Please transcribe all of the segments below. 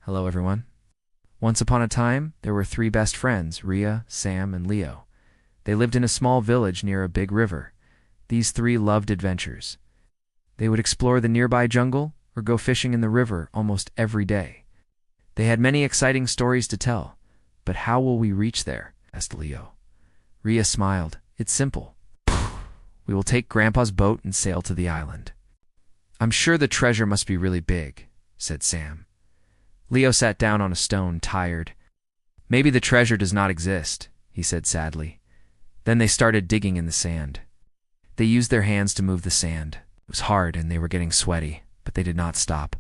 Hello, everyone. Once upon a time, there were three best friends, Rhea, Sam, and Leo. They lived in a small village near a big river. These three loved adventures. They would explore the nearby jungle or go fishing in the river almost every day. They had many exciting stories to tell. But how will we reach there? Asked Leo. Rhea smiled. It's simple. We will take Grandpa's boat and sail to the island. I'm sure the treasure must be really big, said Sam. Leo sat down on a stone, tired. Maybe the treasure does not exist, he said sadly. Then they started digging in the sand. They used their hands to move the sand. It was hard and they were getting sweaty, but they did not stop.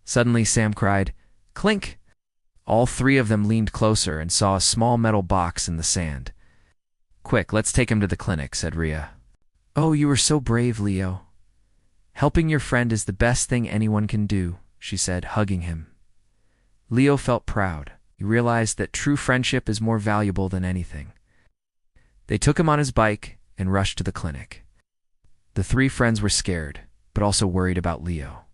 Suddenly Sam cried, "Clink!" All three of them leaned closer and saw a small metal box in the sand. "Quick, let's take him to the clinic," said Rhea. "Oh, you were so brave, Leo." "Helping your friend is the best thing anyone can do," she said, hugging him. Leo felt proud. He realized that true friendship is more valuable than anything. They took him on his bike and rushed to the clinic. The three friends were scared, but also worried about Leo.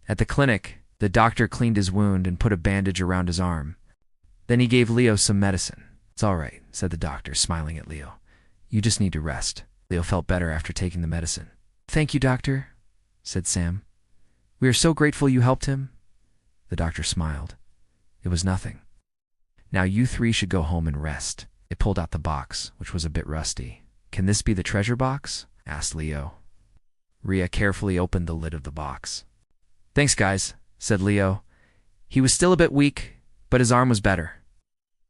At the clinic, the doctor cleaned his wound and put a bandage around his arm. Then he gave Leo some medicine. "It's all right," said the doctor, smiling at Leo. "You just need to rest." Leo felt better after taking the medicine. "Thank you, doctor," said Sam. "We are so grateful you helped him." The doctor smiled. It was nothing. "Now you three should go home and rest." It pulled out the box, which was a bit rusty. "Can this be the treasure box?" asked Leo. Rhea carefully opened the lid of the box. "Thanks, guys," said Leo. He was still a bit weak, but his arm was better.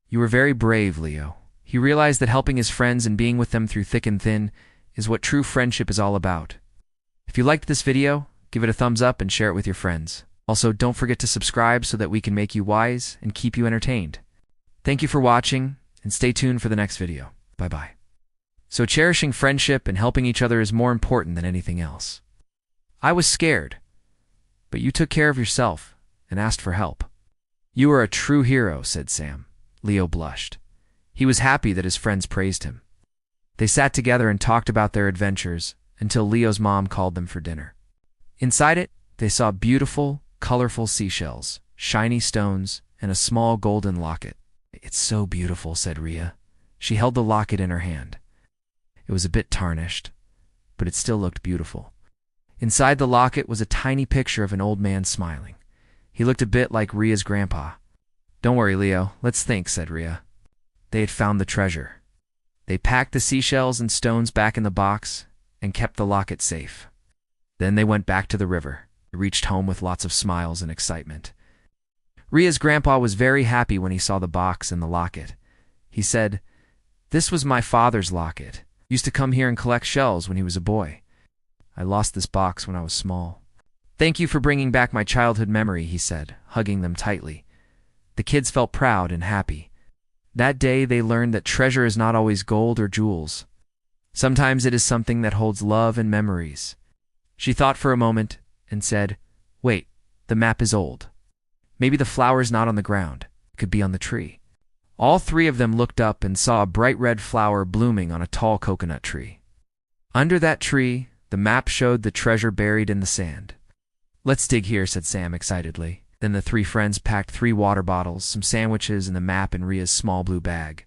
"You were very brave, Leo." He realized that helping his friends and being with them through thick and thin is what true friendship is all about. If you liked this video, give it a thumbs up and share it with your friends. Also, don't forget to subscribe so that we can make you wise and keep you entertained. Thank you for watching, and stay tuned for the next video. Bye-bye. So cherishing friendship and helping each other is more important than anything else. I was scared, but you took care of yourself and asked for help. "You are a true hero," said Sam. Leo blushed. He was happy that his friends praised him. They sat together and talked about their adventures until Leo's mom called them for dinner. Inside it, they saw beautiful, colorful seashells, shiny stones, and a small golden locket. "It's so beautiful," said Rhea. She held the locket in her hand. It was a bit tarnished, but it still looked beautiful. Inside the locket was a tiny picture of an old man smiling. He looked a bit like Rhea's grandpa. "Don't worry, Leo. Let's think," said Rhea. They had found the treasure. They packed the seashells and stones back in the box and kept the locket safe. Then they went back to the river. They reached home with lots of smiles and excitement. Rhea's grandpa was very happy when he saw the box and the locket. He said, "This was my father's locket. He used to come here and collect shells when he was a boy. I lost this box when I was small." "Thank you for bringing back my childhood memory," he said, hugging them tightly. The kids felt proud and happy. That day they learned that treasure is not always gold or jewels. Sometimes it is something that holds love and memories. She thought for a moment and said, "Wait, the map is old. Maybe the flower is not on the ground. It could be on the tree." All three of them looked up and saw a bright red flower blooming on a tall coconut tree. Under that tree, the map showed the treasure buried in the sand. "Let's dig here," said Sam excitedly. Then the three friends packed 3 water bottles, some sandwiches, and the map in Rhea's small blue bag.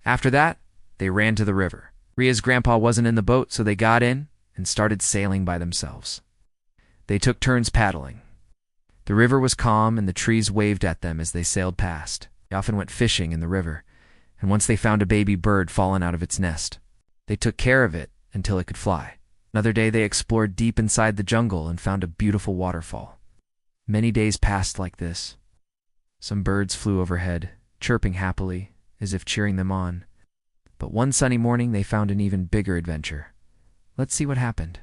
After that, they ran to the river. Rhea's grandpa wasn't in the boat, so they got in and started sailing by themselves. They took turns paddling. The river was calm and the trees waved at them as they sailed past. They often went fishing in the river, and once they found a baby bird fallen out of its nest. They took care of it until it could fly. Another day they explored deep inside the jungle and found a beautiful waterfall. Many days passed like this. Some birds flew overhead, chirping happily, as if cheering them on. But one sunny morning they found an even bigger adventure. Let's see what happened.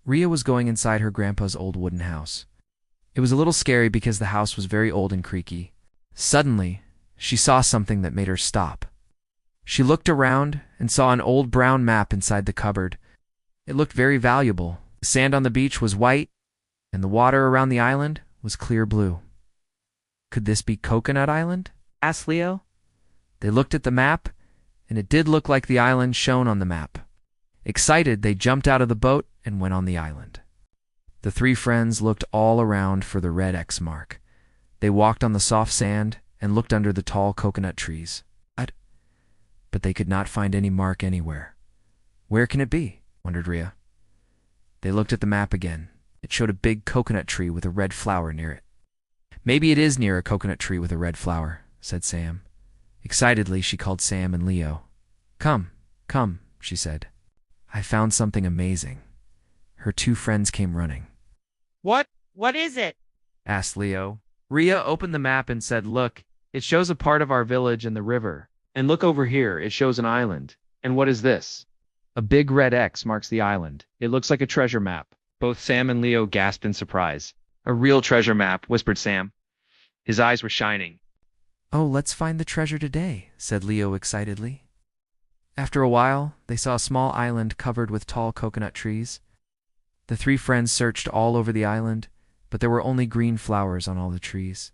Rhea was going inside her grandpa's old wooden house. It was a little scary because the house was very old and creaky. Suddenly, she saw something that made her stop. She looked around and saw an old brown map inside the cupboard. It looked very valuable. The sand on the beach was white, and the water around the island was clear blue. "Could this be Coconut Island?" asked Leo. They looked at the map, and it did look like the island shown on the map. Excited, they jumped out of the boat and went on the island. The three friends looked all around for the red X mark. They walked on the soft sand and looked under the tall coconut trees. But they could not find any mark anywhere. Where can it be? Wondered Rhea. They looked at the map again. It showed a big coconut tree with a red flower near it. Maybe it is near a coconut tree with a red flower, said Sam. Excitedly, she called Sam and Leo. Come, come, she said. I found something amazing. Her two friends came running. What is it? Asked Leo. Rhea opened the map and said, Look, it shows a part of our village and the river. And look over here, it shows an island. And what is this? A big red X marks the island. It looks like a treasure map. Both Sam and Leo gasped in surprise. A real treasure map, whispered Sam. His eyes were shining. Oh, let's find the treasure today, said Leo excitedly. After a while, they saw a small island covered with tall coconut trees. The three friends searched all over the island, but there were only green flowers on all the trees.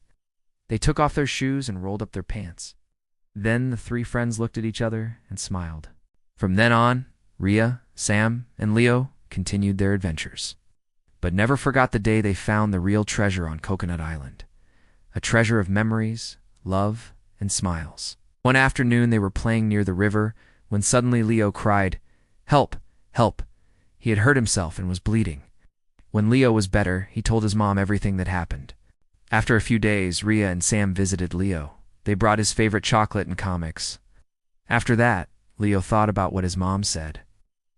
They took off their shoes and rolled up their pants. Then the three friends looked at each other and smiled. From then on, Rhea, Sam, and Leo continued their adventures, but never forgot the day they found the real treasure on Coconut Island. A treasure of memories, love, and smiles. One afternoon they were playing near the river when suddenly Leo cried, Help! Help! He had hurt himself and was bleeding. When Leo was better, he told his mom everything that happened. After a few days, Rhea and Sam visited Leo. They brought his favorite chocolate and comics. After that, Leo thought about what his mom said.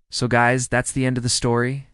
So guys, that's the end of the story.